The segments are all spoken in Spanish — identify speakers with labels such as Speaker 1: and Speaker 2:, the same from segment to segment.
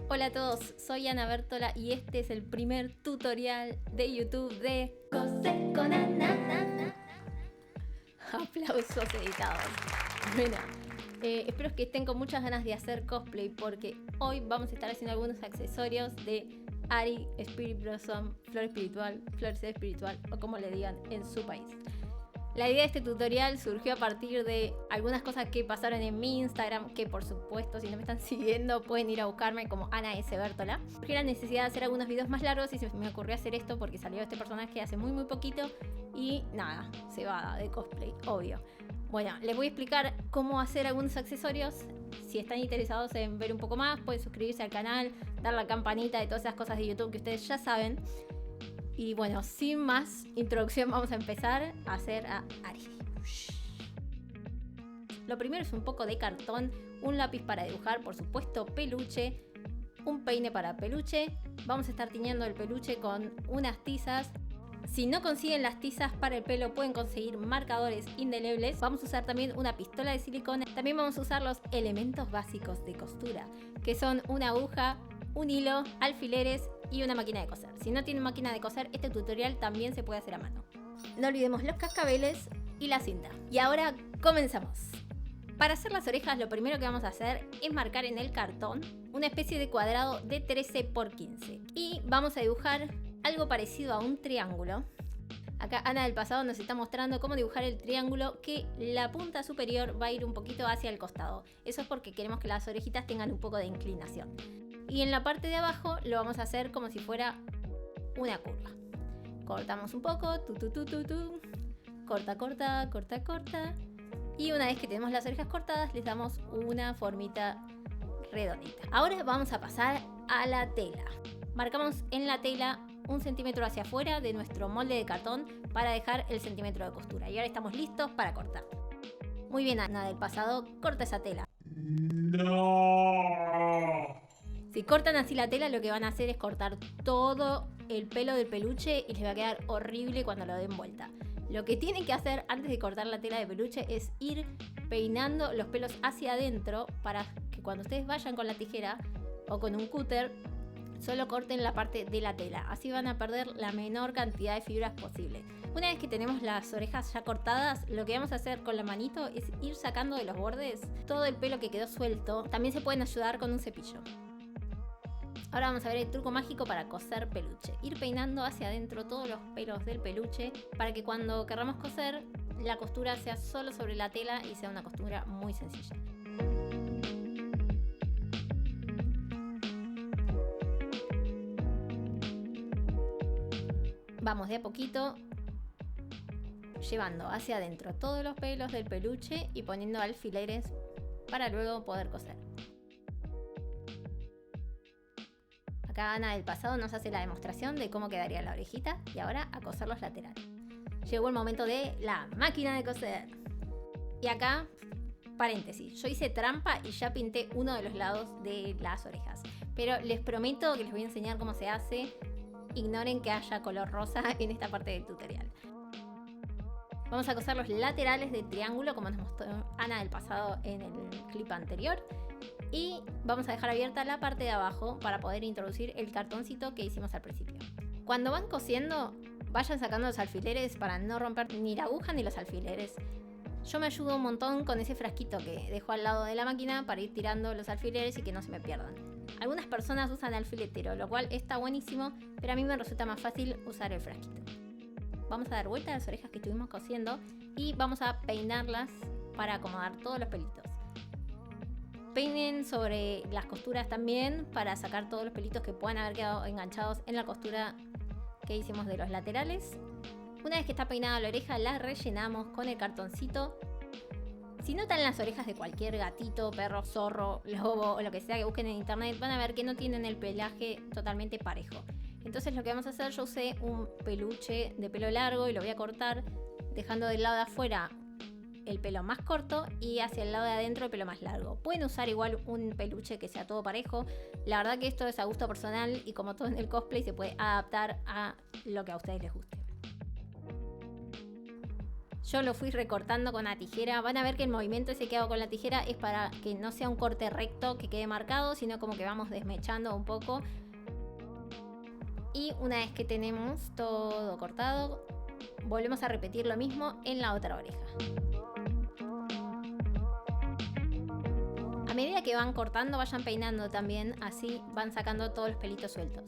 Speaker 1: Hola a todos, soy Ana Bertola y este es el primer tutorial de YouTube de Cose con Ana. Aplausos editados. Bueno, espero que estén con muchas ganas de hacer cosplay porque hoy vamos a estar haciendo algunos accesorios de Ari Spirit Blossom, Flor Espiritual, Florecer Espiritual o como le digan en su país. La idea de este tutorial surgió a partir de algunas cosas que pasaron en mi Instagram, que por supuesto si no me están siguiendo pueden ir a buscarme como Ana S. Bertola. Surgió la necesidad de hacer algunos videos más largos y se me ocurrió hacer esto porque salió este personaje hace muy poquito y nada, cebada de cosplay, obvio. Bueno, les voy a explicar cómo hacer algunos accesorios. Si están interesados en ver un poco más, pueden suscribirse al canal, dar la campanita de todas esas cosas de YouTube que ustedes ya saben. Y bueno, sin más introducción vamos a empezar a hacer a Ari. Lo primero es un poco de cartón, un lápiz para dibujar, por supuesto peluche, un peine para peluche. Vamos a estar tiñendo el peluche con unas tizas. Si no consiguen las tizas para el pelo pueden conseguir marcadores indelebles. Vamos a usar también una pistola de silicona. También vamos a usar los elementos básicos de costura, que son una aguja, un hilo, alfileres y una máquina de coser. Si no tienen máquina de coser, este tutorial también se puede hacer a mano. No olvidemos los cascabeles y la cinta. Y ahora comenzamos. Para hacer las orejas lo primero que vamos a hacer es marcar en el cartón una especie de cuadrado de 13 por 15. Y vamos a dibujar algo parecido a un triángulo. Acá Ana del pasado nos está mostrando cómo dibujar el triángulo, que la punta superior va a ir un poquito hacia el costado. Eso es porque queremos que las orejitas tengan un poco de inclinación. Y en la parte de abajo lo vamos a hacer como si fuera una curva. Cortamos un poco, corta. Y una vez que tenemos las orejas cortadas, les damos una formita redondita. Ahora vamos a pasar a la tela. Marcamos en la tela 1 centímetro hacia afuera de nuestro molde de cartón para dejar el centímetro de costura. Y ahora estamos listos para cortar. Muy bien, Ana del pasado, corta esa tela.
Speaker 2: No.
Speaker 1: Si cortan así la tela, lo que van a hacer es cortar todo el pelo del peluche y les va a quedar horrible cuando lo den vuelta. Lo que tienen que hacer antes de cortar la tela de peluche es ir peinando los pelos hacia adentro para que cuando ustedes vayan con la tijera o con un cúter, solo corten la parte de la tela. Así van a perder la menor cantidad de fibras posible. Una vez que tenemos las orejas ya cortadas, lo que vamos a hacer con la manito es ir sacando de los bordes todo el pelo que quedó suelto. También se pueden ayudar con un cepillo. Ahora vamos a ver el truco mágico para coser peluche. Ir peinando hacia adentro todos los pelos del peluche para que cuando querramos coser, la costura sea solo sobre la tela y sea una costura muy sencilla. Vamos de a poquito llevando hacia adentro todos los pelos del peluche y poniendo alfileres para luego poder coser. Acá Ana del pasado nos hace la demostración de cómo quedaría la orejita y ahora a coser los laterales. Llegó el momento de la máquina de coser. Y acá, paréntesis, yo hice trampa y ya pinté uno de los lados de las orejas. Pero les prometo que les voy a enseñar cómo se hace. Ignoren que haya color rosa en esta parte del tutorial. Vamos a coser los laterales del triángulo como nos mostró Ana del pasado en el clip anterior. Y vamos a dejar abierta la parte de abajo para poder introducir el cartoncito que hicimos al principio. Cuando van cosiendo, vayan sacando los alfileres para no romper ni la aguja ni los alfileres. Yo me ayudo un montón con ese frasquito que dejo al lado de la máquina para ir tirando los alfileres y que no se me pierdan. Algunas personas usan alfiletero, lo cual está buenísimo, pero a mí me resulta más fácil usar el frasquito. Vamos a dar vuelta a las orejas que estuvimos cosiendo y vamos a peinarlas para acomodar todos los pelitos. Peinen sobre las costuras también para sacar todos los pelitos que puedan haber quedado enganchados en la costura que hicimos de los laterales. Una vez que está peinada la oreja, la rellenamos con el cartoncito. Si notan las orejas de cualquier gatito, perro, zorro, lobo o lo que sea que busquen en internet, van a ver que no tienen el pelaje totalmente parejo. Entonces lo que vamos a hacer, yo usé un peluche de pelo largo y lo voy a cortar dejando del lado de afuera el pelo más corto y hacia el lado de adentro el pelo más largo. Pueden usar igual un peluche que sea todo parejo. La verdad que esto es a gusto personal y como todo en el cosplay se puede adaptar a lo que a ustedes les guste. Yo lo fui recortando con la tijera. Van a ver que el movimiento ese que hago con la tijera es para que no sea un corte recto que quede marcado, sino como que vamos desmechando un poco. Y una vez que tenemos todo cortado, volvemos a repetir lo mismo en la otra oreja. A medida que van cortando, vayan peinando también, así van sacando todos los pelitos sueltos.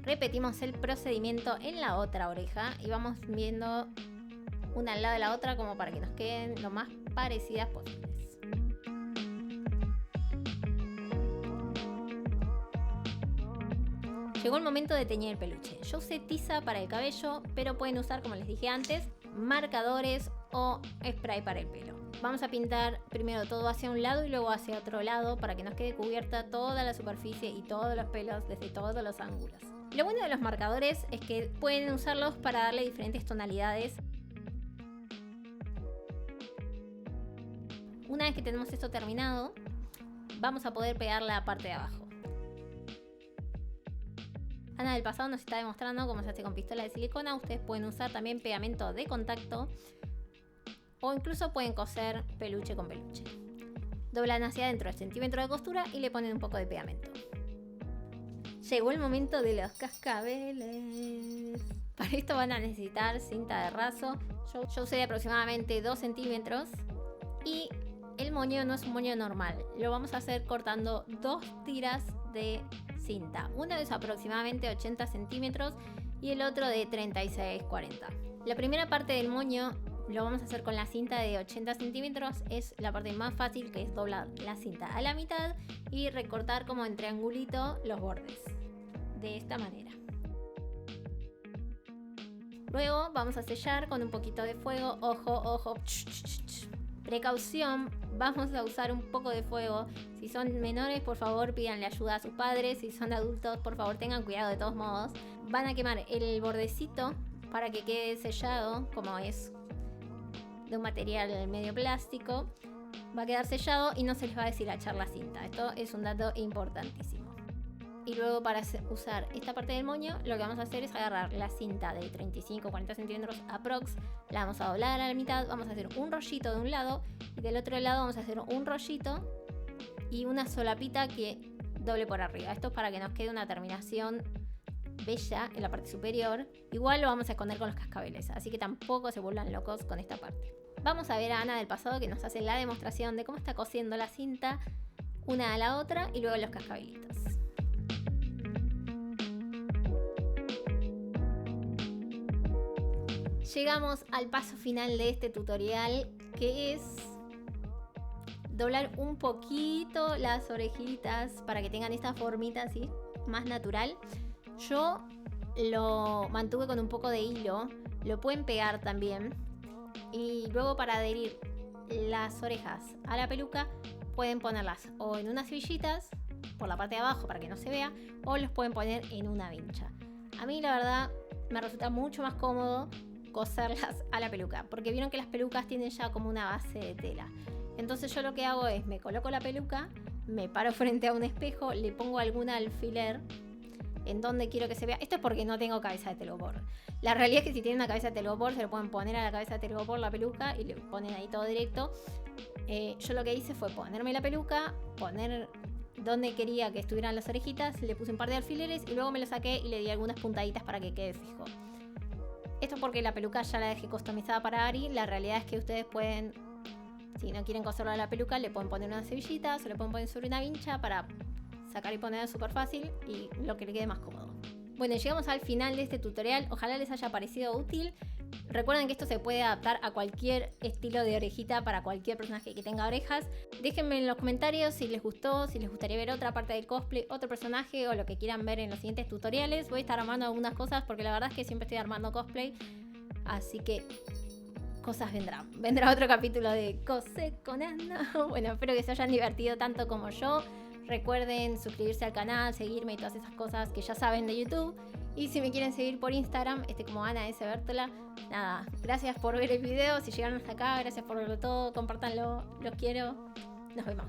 Speaker 1: Repetimos el procedimiento en la otra oreja y vamos viendo una al lado de la otra como para que nos queden lo más parecidas posibles. Llegó el momento de teñir el peluche. Yo usé tiza para el cabello, pero pueden usar, como les dije antes, marcadores o spray para el pelo. Vamos a pintar primero todo hacia un lado y luego hacia otro lado para que nos quede cubierta toda la superficie y todos los pelos desde todos los ángulos. Lo bueno de los marcadores es que pueden usarlos para darle diferentes tonalidades. Una vez que tenemos esto terminado, vamos a poder pegar la parte de abajo. Ana del pasado nos está demostrando cómo se hace con pistola de silicona. Ustedes pueden usar también pegamento de contacto o incluso pueden coser peluche con peluche. Doblan hacia adentro el centímetro de costura y le ponen un poco de pegamento. Llegó el momento de los cascabeles. Para esto van a necesitar cinta de raso. Yo usé aproximadamente 2 centímetros y el moño no es un moño normal. Lo vamos a hacer cortando 2 tiras de cinta. Una es aproximadamente 80 centímetros y el otro de 36-40. La primera parte del moño lo vamos a hacer con la cinta de 80 centímetros. Es la parte más fácil, que es doblar la cinta a la mitad y recortar como en triangulito los bordes. De esta manera. Luego vamos a sellar con un poquito de fuego. Ojo, ojo. Precaución, vamos a usar un poco de fuego. Si son menores, por favor, pídanle ayuda a sus padres. Si son adultos, por favor, tengan cuidado de todos modos. Van a quemar el bordecito para que quede sellado, como es de un material medio plástico. Va a quedar sellado y no se les va a deshilachar la cinta. Esto es un dato importantísimo. Y luego, para usar esta parte del moño, lo que vamos a hacer es agarrar la cinta de 35-40 centímetros aprox, la vamos a doblar a la mitad, vamos a hacer un rollito de un lado y del otro lado vamos a hacer un rollito y una solapita que doble por arriba. Esto es para que nos quede una terminación bella en la parte superior. Igual lo vamos a esconder con los cascabeles, así que tampoco se vuelvan locos con esta parte. Vamos a ver a Ana del pasado que nos hace la demostración de cómo está cosiendo la cinta una a la otra y luego los cascabelitos. Llegamos al paso final de este tutorial, que es doblar un poquito las orejitas para que tengan esta formita así, más natural. Yo lo mantuve con un poco de hilo, lo pueden pegar también. Y luego, para adherir las orejas a la peluca, pueden ponerlas o en unas hebillitas por la parte de abajo para que no se vea, o los pueden poner en una vincha. A mí, la verdad, me resulta mucho más cómodo coserlas a la peluca, porque vieron que las pelucas tienen ya como una base de tela. Entonces yo lo que hago es, me coloco la peluca, me paro frente a un espejo, le pongo algún alfiler en donde quiero que se vea. Esto es porque no tengo cabeza de telgopor. La realidad es que si tienen una cabeza de telgopor, se lo pueden poner a la cabeza de telgopor la peluca y le ponen ahí todo directo. Yo lo que hice fue ponerme la peluca, poner donde quería que estuvieran las orejitas, le puse un par de alfileres y luego me lo saqué y le di algunas puntaditas para que quede fijo. Esto es porque la peluca ya la dejé customizada para Ari. La realidad es que ustedes pueden, si no quieren coserlo a la peluca, le pueden poner unas hebillitas, se lo pueden poner sobre una vincha para sacar y poner súper fácil y lo que le quede más cómodo. Bueno, llegamos al final de este tutorial. Ojalá les haya parecido útil. Recuerden que esto se puede adaptar a cualquier estilo de orejita para cualquier personaje que tenga orejas. Déjenme en los comentarios si les gustó, si les gustaría ver otra parte del cosplay, otro personaje o lo que quieran ver en los siguientes tutoriales. Voy a estar armando algunas cosas porque la verdad es que siempre estoy armando cosplay. Así que cosas vendrán. Vendrá otro capítulo de Cose con Ana. Bueno, espero que se hayan divertido tanto como yo. Recuerden suscribirse al canal, seguirme y todas esas cosas que ya saben de YouTube. Y si me quieren seguir por Instagram, como Ana S. Bertola. Nada, gracias por ver el video. Si llegaron hasta acá, gracias por verlo todo. Compártanlo, los quiero. Nos vemos.